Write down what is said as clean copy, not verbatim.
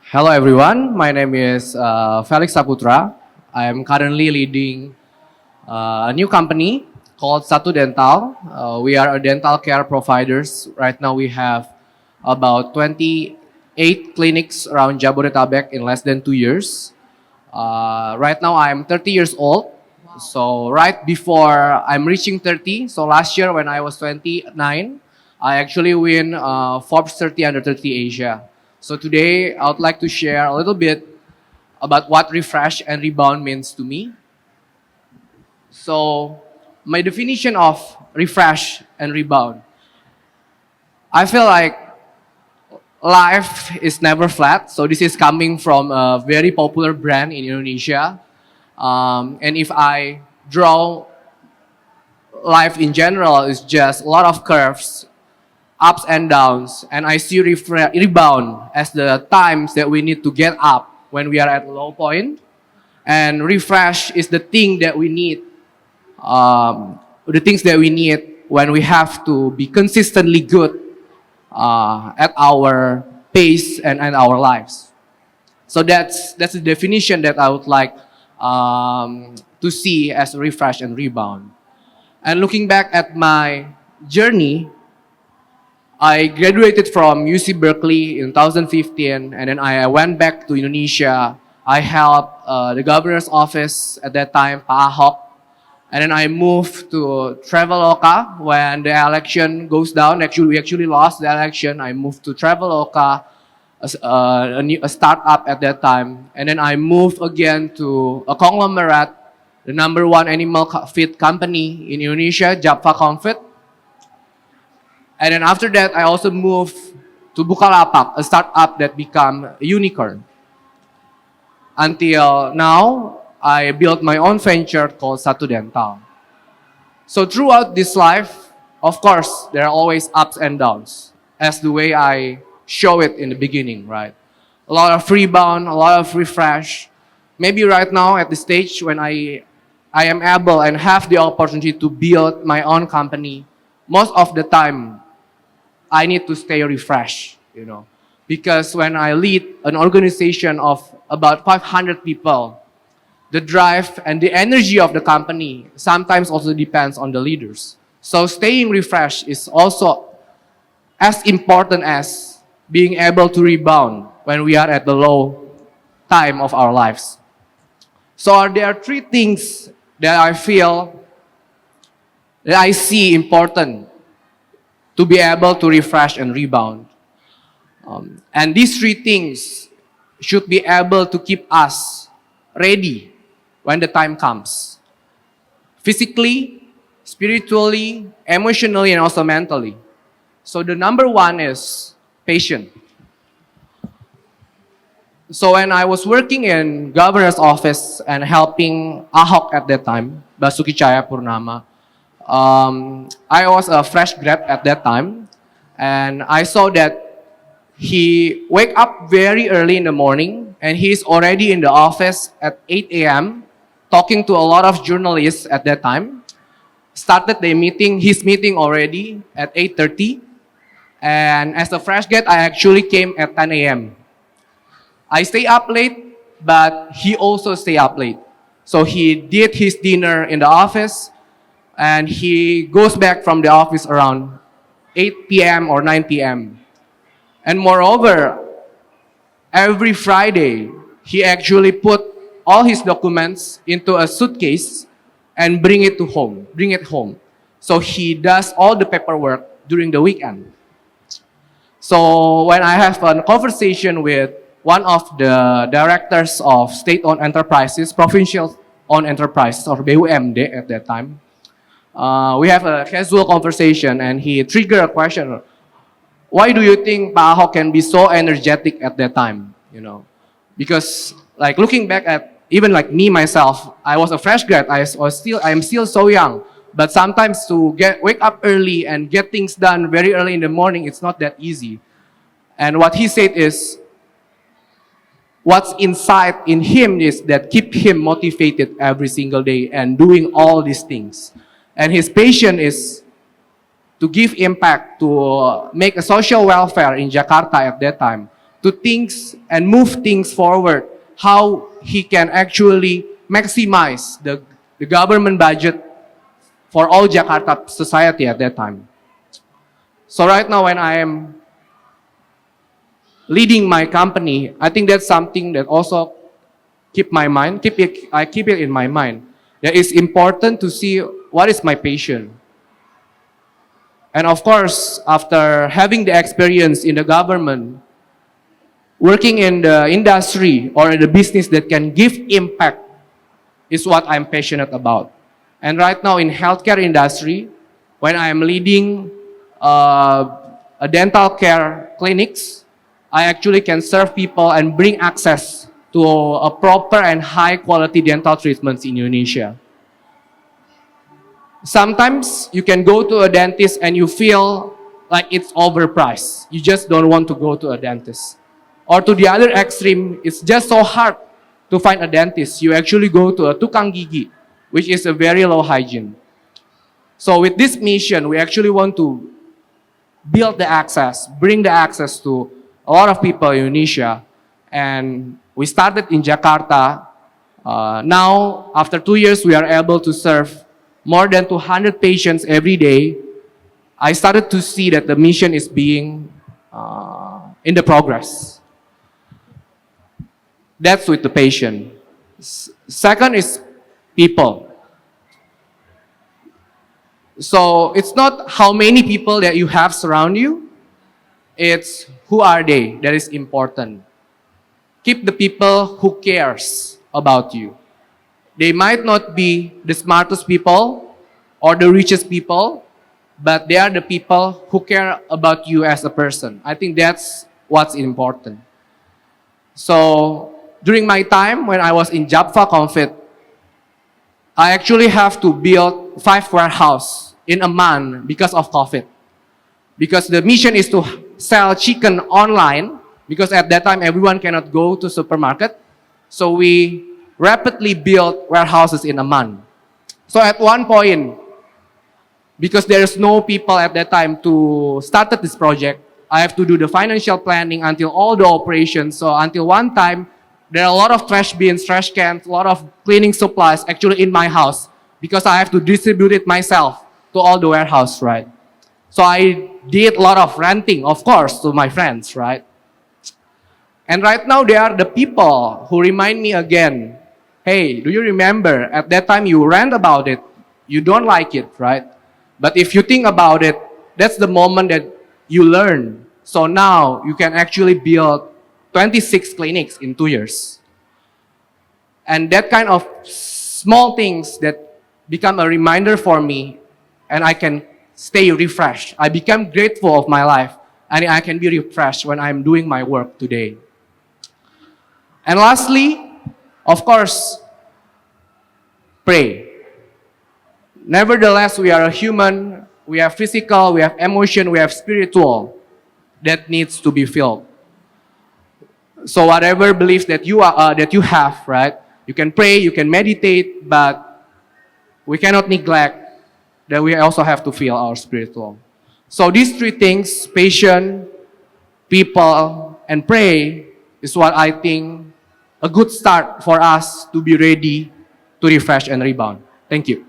Hello everyone, my name is Felix Saputra. I am currently leading a new company called Satu Dental. We are a dental care providers. Right now we have about 28 clinics around Jabodetabek in less than 2 years. Right now I'm 30 years old. So right before I'm reaching 30, so last year when I was 29, I actually win Forbes 30 Under 30 Asia. So today I would like to share a little bit about what refresh and rebound means to me. So my definition of refresh and rebound, I feel like life is never flat. So this is coming from a very popular brand in Indonesia. And if I draw life in general, is just a lot of curves, ups and downs, and I see rebound as the times that we need to get up when we are at a low point, and refresh is the thing that we need, the things that we need when we have to be consistently good at our pace and our lives. So that's the definition that I would like to see as refresh and rebound. And looking back at my journey, I graduated from UC Berkley in 2015, and then I went back to Indonesia. I helped the governor's office at that time, Ahok, and then I moved to Traveloka when the election goes down. Actually, we actually lost the election. I moved to Traveloka, a startup at that time, and then I moved again to a conglomerate, the #1 animal feed company in Indonesia, Java Confit. And then after that, I also moved to Bukalapak, a startup that became a unicorn. Until now, I built my own venture called Satu Dental. So throughout this life, of course, there are always ups and downs, as the way I show it in the beginning, right? A lot of rebound, a lot of refresh. Maybe right now at the stage when I am able and have the opportunity to build my own company, most of the time, I need to stay refreshed, because when I lead an organization of about 500 people, the drive and the energy of the company sometimes also depends on the leaders. So staying refreshed is also as important as being able to rebound when we are at the low time of our lives. So there are three things that I feel, that I see important to be able to refresh and rebound. And these three things should be able to keep us ready when the time comes. Physically, spiritually, emotionally, and also mentally. So the #1 is patience. So when I was working in governor's office and helping Ahok at that time, Basuki Cahayapurnama, I was a fresh grad at that time, and I saw that he wake up very early in the morning, and he's already in the office at 8 a.m. talking to a lot of journalists at that time. Started his meeting already at 8:30, and as a fresh grad, I actually came at 10 a.m. I stay up late, but he also stay up late. So he did his dinner in the office, and he goes back from the office around 8 p.m. or 9 p.m. And moreover, every Friday, he actually put all his documents into a suitcase and bring it home. So he does all the paperwork during the weekend. So when I have a conversation with one of the directors of state-owned enterprises, provincial-owned enterprises, or BUMD at that time, we have a casual conversation, and he triggered a question. Why do you think Pak Ahok can be so energetic at that time? Because like looking back at even like me myself, I was a fresh grad. I am still so young. But sometimes to wake up early and get things done very early in the morning, it's not that easy. And what he said is, what's inside in him is that keep him motivated every single day and doing all these things. And his passion is to give impact, to make a social welfare in Jakarta at that time, to things and move things forward, how he can actually maximize the government budget for all Jakarta society at that time. So right now when I am leading my company, I think that's something that also I keep it in my mind. That it's important to see what is my passion. And of course, after having the experience in the government, working in the industry or in the business that can give impact is what I'm passionate about. And right now in healthcare industry, when I'm leading a dental care clinics, I actually can serve people and bring access to a proper and high quality dental treatments in Indonesia. Sometimes you can go to a dentist and you feel like it's overpriced. You just don't want to go to a dentist. Or to the other extreme, it's just so hard to find a dentist. You actually go to a tukang gigi, which is a very low hygiene. So with this mission, we actually want to build the access, bring the access to a lot of people in Indonesia. And we started in Jakarta. Now, after 2 years, we are able to serve more than 200 patients every day. I started to see that the mission is being in the progress. That's with the patient. Second is people. So it's not how many people that you have surround you, it's who are they that is important. Keep the people who cares about you. They might not be the smartest people or the richest people, but they are the people who care about you as a person. I think that's what's important. So during my time when I was in Japfa Confit, I actually have to build 5 warehouses in a month because of COVID. Because the mission is to sell chicken online, because at that time everyone cannot go to supermarket. So we rapidly built warehouses in a month. So at one point, because there's no people at that time to start this project, I have to do the financial planning until all the operations. So until one time, there are a lot of trash bins, trash cans, a lot of cleaning supplies actually in my house because I have to distribute it myself to all the warehouse, right? So I did a lot of renting, of course, to my friends, right? And right now, they are the people who remind me again, hey, do you remember at that time you rant about it, you don't like it, right? But if you think about it, that's the moment that you learn. So now you can actually build 26 clinics in 2 years. And that kind of small things that become a reminder for me, and I can stay refreshed. I become grateful of my life, and I can be refreshed when I'm doing my work today. And lastly, of course, pray. Nevertheless, we are a human, we have physical, we have emotion, we have spiritual that needs to be filled. So whatever beliefs that you have, right? You can pray, you can meditate, but we cannot neglect that we also have to feel our spiritual. So these 3 things, patient, people, and pray, is what I think a good start for us to be ready to refresh and rebound. Thank you.